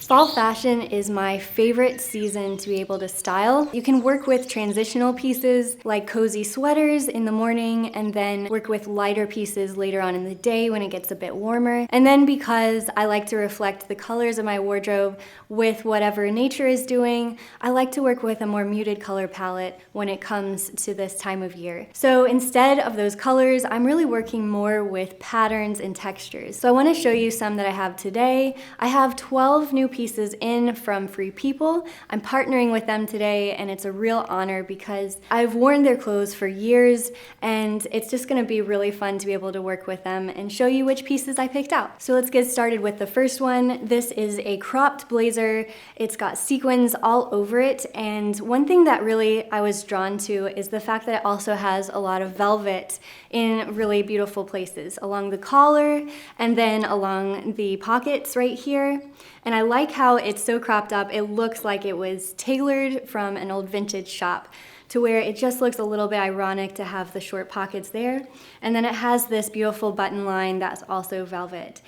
Fall fashion is my favorite season to be able to style. You can work with transitional pieces like cozy sweaters in the morning and then work with lighter pieces later on in the day when it gets a bit warmer. And then because I like to reflect the colors of my wardrobe with whatever nature is doing, I like to work with a more muted color palette when it comes to this time of year. So instead of those colors, I'm really working more with patterns and textures. So I want to show you some that I have today. I have 12 new pieces in from Free People. I'm partnering with them today, and it's a real honor because I've worn their clothes for years, and it's just gonna be really fun to be able to work with them and show you which pieces I picked out. So let's get started with the first one. This is a cropped blazer. It's got sequins all over it, and one thing that really I was drawn to is the fact that it also has a lot of velvet in really beautiful places along the collar and then along the pockets right here. And I like how it's so cropped up, it looks like it was tailored from an old vintage shop, to where it just looks a little bit ironic to have the short pockets there. And then it has this beautiful button line that's also velvet.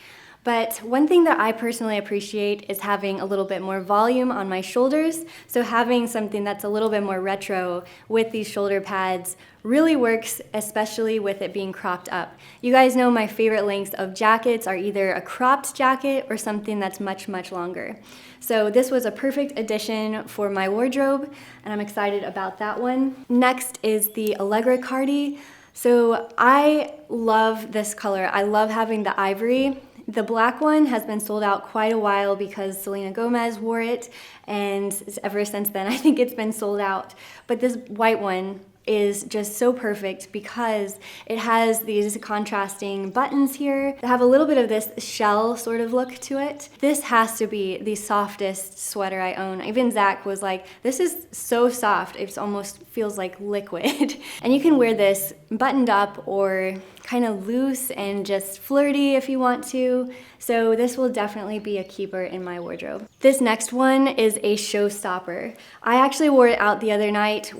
But one thing that I personally appreciate is having a little bit more volume on my shoulders. So having something that's a little bit more retro with these shoulder pads really works, especially with it being cropped up. You guys know my favorite lengths of jackets are either a cropped jacket or something that's much, much longer. So this was a perfect addition for my wardrobe, and I'm excited about that one. Next is the Allegra Cardi. So I love this color. I love having the ivory. The black one has been sold out quite a while because Selena Gomez wore it, and ever since then I think it's been sold out. But this white one is just so perfect because it has these contrasting buttons here that have a little bit of this shell sort of look to it. This has to be the softest sweater I own. Even Zach was like, this is so soft, it almost feels like liquid. And you can wear this buttoned up or kind of loose and just flirty if you want to. So this will definitely be a keeper in my wardrobe. This next one is a showstopper. I actually wore it out the other night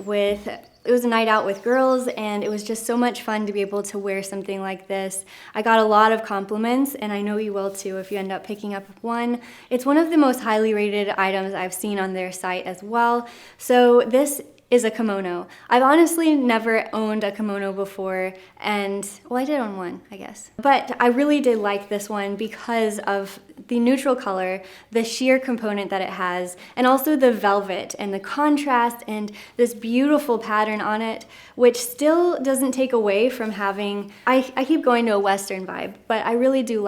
it was a night out with girls, and it was just so much fun to be able to wear something like this. I got a lot of compliments, and I know you will too if you end up picking up one. It's one of the most highly rated items I've seen on their site as well. So this is a kimono. I've honestly never owned a kimono before, and well, I did own one, I guess. But I really did like this one because of the neutral color, the sheer component that it has, and also the velvet and the contrast and this beautiful pattern on it, which still doesn't take away from having, I keep going to a Western vibe, but I really do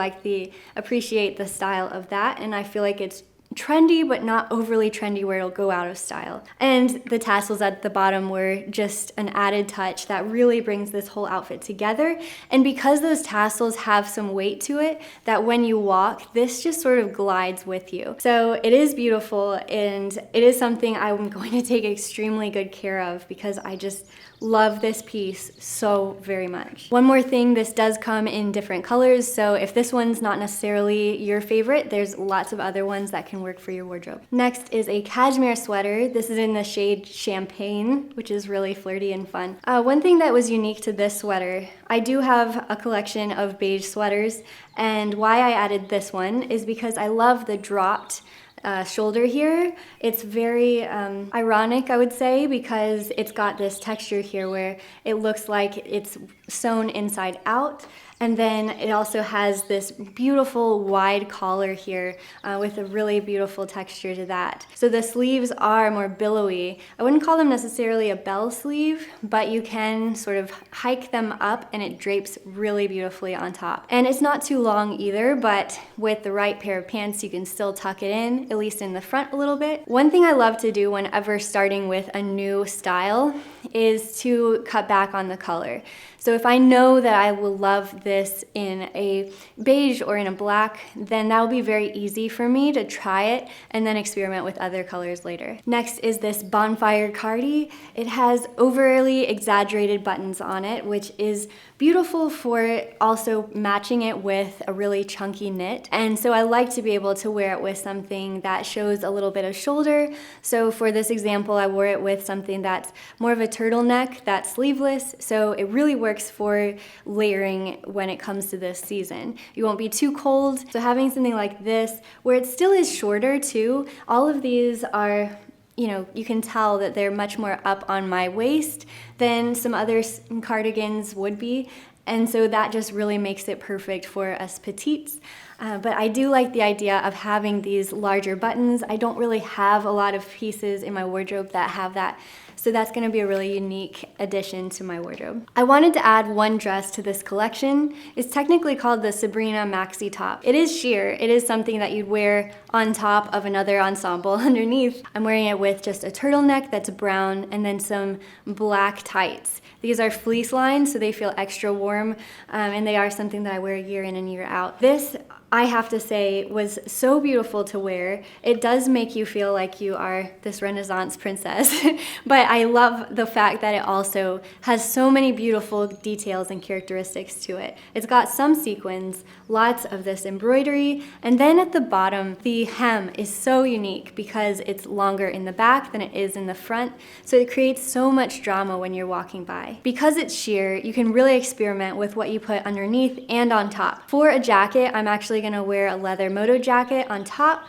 appreciate the style of that, and I feel like it's trendy, but not overly trendy where it'll go out of style. And the tassels at the bottom were just an added touch that really brings this whole outfit together. And because those tassels have some weight to it, that when you walk, this just sort of glides with you. So it is beautiful, and it is something I'm going to take extremely good care of because I just love this piece so very much. One more thing, this does come in different colors, so if this one's not necessarily your favorite, there's lots of other ones that can work for your wardrobe. Next is a cashmere sweater. This is in the shade Champagne, which is really flirty and fun. One thing that was unique to this sweater, I do have a collection of beige sweaters, and why I added this one is because I love the dropped shoulder here. It's very ironic, I would say, because it's got this texture here where it looks like it's sewn inside out. And then it also has this beautiful wide collar here with a really beautiful texture to that. So the sleeves are more billowy. I wouldn't call them necessarily a bell sleeve, but you can sort of hike them up and it drapes really beautifully on top. And it's not too long either, but with the right pair of pants, you can still tuck it in, at least in the front a little bit. One thing I love to do whenever starting with a new style is to cut back on the color. So if I know that I will love this in a beige or in a black, then that will be very easy for me to try it and then experiment with other colors later. Next is this Bonfire Cardi. It has overly exaggerated buttons on it, which is beautiful for also matching it with a really chunky knit. And so I like to be able to wear it with something that shows a little bit of shoulder. So for this example, I wore it with something that's more of a turtleneck that's sleeveless, so it really works for layering when it comes to this season. You won't be too cold, so having something like this, where it still is shorter too, all of these are, you can tell that they're much more up on my waist than some other cardigans would be. And so that just really makes it perfect for us petites. But I do like the idea of having these larger buttons. I don't really have a lot of pieces in my wardrobe that have that. So that's gonna be a really unique addition to my wardrobe. I wanted to add one dress to this collection. It's technically called the Sabrina Maxi Top. It is sheer. It is something that you'd wear on top of another ensemble underneath. I'm wearing it with just a turtleneck that's brown and then some black tights. These are fleece lined, so they feel extra warm, and they are something that I wear year in and year out. This, I have to say, was so beautiful to wear. It does make you feel like you are this Renaissance princess, but I love the fact that it also has so many beautiful details and characteristics to it. It's got some sequins, lots of this embroidery, and then at the bottom, the hem is so unique because it's longer in the back than it is in the front, so it creates so much drama when you're walking by. Because it's sheer, you can really experiment with what you put underneath and on top. For a jacket, I'm actually gonna wear a leather moto jacket on top,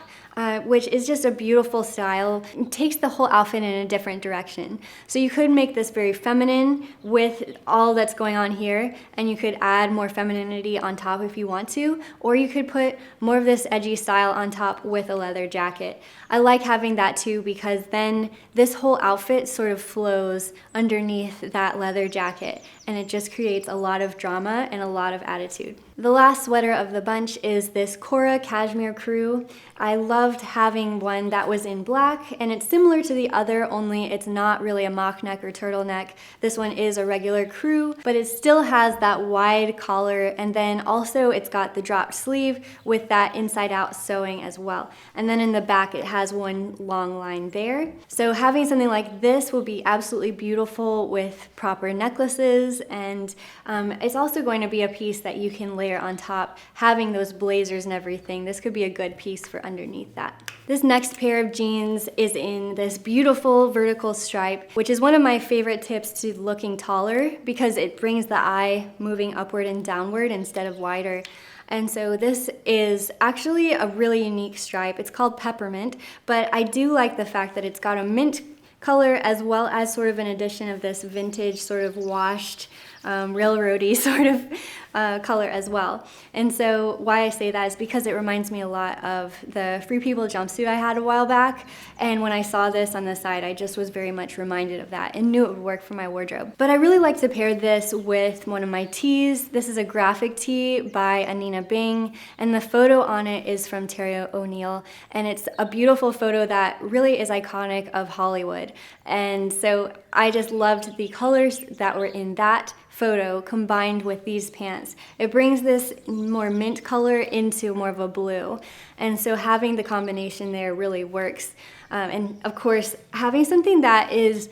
which is just a beautiful style. It takes the whole outfit in a different direction. So you could make this very feminine with all that's going on here, and you could add more femininity on top if you want to, or you could put more of this edgy style on top with a leather jacket. I like having that too because then this whole outfit sort of flows underneath that leather jacket, and it just creates a lot of drama and a lot of attitude. The last sweater of the bunch is this Cora Cashmere Crew. I loved having one that was in black, and it's similar to the other, only it's not really a mock neck or turtleneck. This one is a regular crew, but it still has that wide collar, and then also it's got the dropped sleeve with that inside out sewing as well. And then in the back it has one long line there. So having something like this will be absolutely beautiful with proper necklaces, and it's also going to be a piece that you can layer on top, having those blazers and everything. This could be a good piece for underneath that. This next pair of jeans is in this beautiful vertical stripe, which is one of my favorite tips to looking taller because it brings the eye moving upward and downward instead of wider. And so this is actually a really unique stripe. It's called Peppermint, but I do like the fact that it's got a mint color as well as sort of an addition of this vintage sort of washed railroady sort of color as well. And so why I say that is because it reminds me a lot of the Free People jumpsuit I had a while back, and when I saw this on the side I just was very much reminded of that and knew it would work for my wardrobe. But I really like to pair this with one of my tees. This is a graphic tee by Anina Bing, and the photo on it is from Terry O'Neill, and it's a beautiful photo that really is iconic of Hollywood. And so I just loved the colors that were in that photo combined with these pants. It brings this more mint color into more of a blue, and so having the combination there really works. And of course, having something that is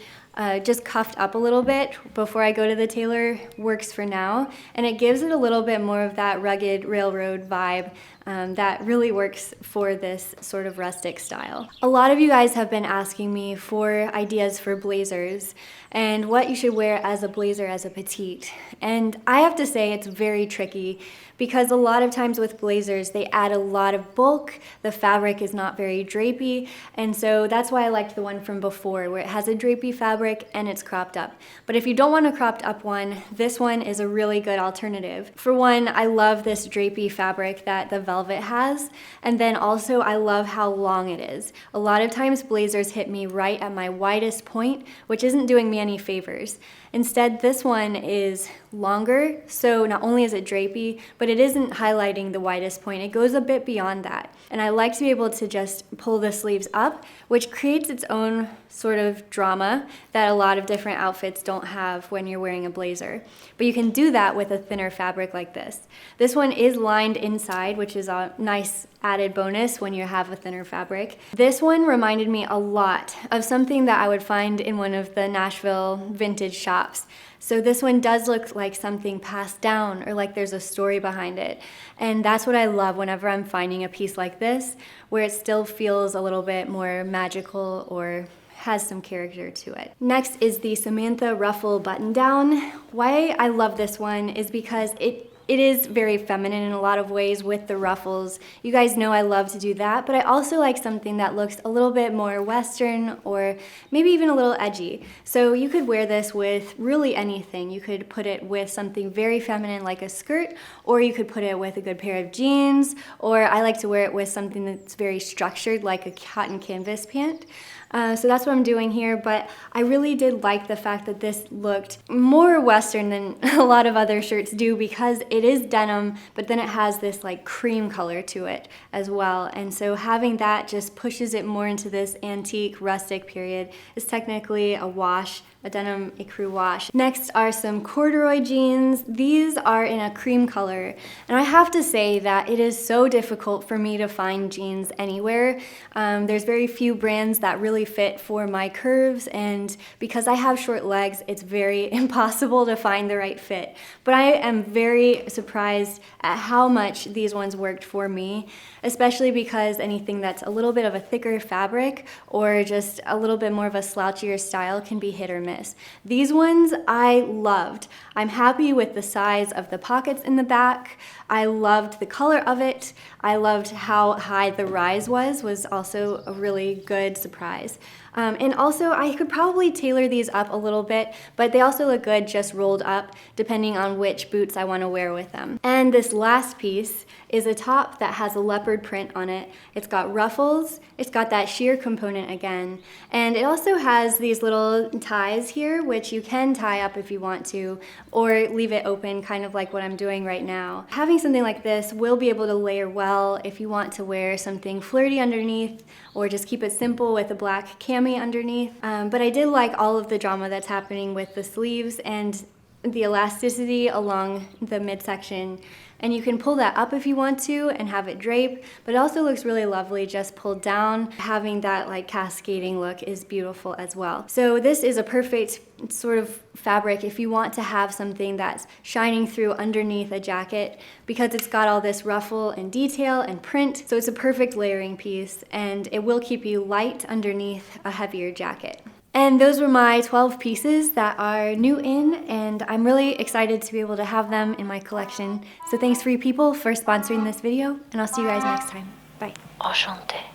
just cuffed up a little bit before I go to the tailor works for now, and it gives it a little bit more of that rugged railroad vibe that really works for this sort of rustic style. A lot of you guys have been asking me for ideas for blazers and what you should wear as a blazer as a petite, and I have to say it's very tricky because a lot of times with blazers they add a lot of bulk, the fabric is not very drapey, and so that's why I liked the one from before where it has a drapey fabric and it's cropped up. But if you don't want a cropped up one, this one is a really good alternative. For one, I love this drapey fabric that the velvet has, and then also I love how long it is. A lot of times blazers hit me right at my widest point, which isn't doing me any favors. Instead, this one is longer, so not only is it drapey, but it isn't highlighting the widest point. It goes a bit beyond that. And I like to be able to just pull the sleeves up, which creates its own sort of drama that a lot of different outfits don't have when you're wearing a blazer. But you can do that with a thinner fabric like this. This one is lined inside, which is a nice added bonus when you have a thinner fabric. This one reminded me a lot of something that I would find in one of the Nashville vintage shops. So this one does look like something passed down or like there's a story behind it. And that's what I love whenever I'm finding a piece like this, where it still feels a little bit more magical or has some character to it. Next is the Samantha ruffle button down. Why I love this one is because it is very feminine in a lot of ways with the ruffles. You guys know I love to do that, but I also like something that looks a little bit more Western or maybe even a little edgy. So you could wear this with really anything. You could put it with something very feminine like a skirt, or you could put it with a good pair of jeans, or I like to wear it with something that's very structured like a cotton canvas pant. So that's what I'm doing here, but I really did like the fact that this looked more Western than a lot of other shirts do because it is denim, but then it has this like cream color to it as well. And so having that just pushes it more into this antique, rustic period. It's technically a wash, a denim ecru wash. Next are some corduroy jeans. These are in a cream color, and I have to say that it is so difficult for me to find jeans anywhere. There's very few brands that really fit for my curves, and because I have short legs, it's very impossible to find the right fit. But I am very surprised at how much these ones worked for me, especially because anything that's a little bit of a thicker fabric or just a little bit more of a slouchier style can be hit or miss. These ones I loved. I'm happy with the size of the pockets in the back. I loved the color of it. I loved how high the rise was also a really good surprise. And also I could probably tailor these up a little bit, but they also look good just rolled up depending on which boots I want to wear with them. And this last piece is a top that has a leopard print on it. It's got ruffles, it's got that sheer component again, and it also has these little ties here which you can tie up if you want to, or leave it open kind of like what I'm doing right now. Having something like this will be able to layer well if you want to wear something flirty underneath or just keep it simple with a black cami underneath. But I did like all of the drama that's happening with the sleeves and the elasticity along the midsection. And you can pull that up if you want to and have it drape, but it also looks really lovely just pulled down. Having that like cascading look is beautiful as well. So this is a perfect sort of fabric if you want to have something that's shining through underneath a jacket because it's got all this ruffle and detail and print. So it's a perfect layering piece and it will keep you light underneath a heavier jacket. And those were my 12 pieces that are new in, and I'm really excited to be able to have them in my collection. So thanks Free People for sponsoring this video, and I'll see you guys next time. Bye. Enchanté.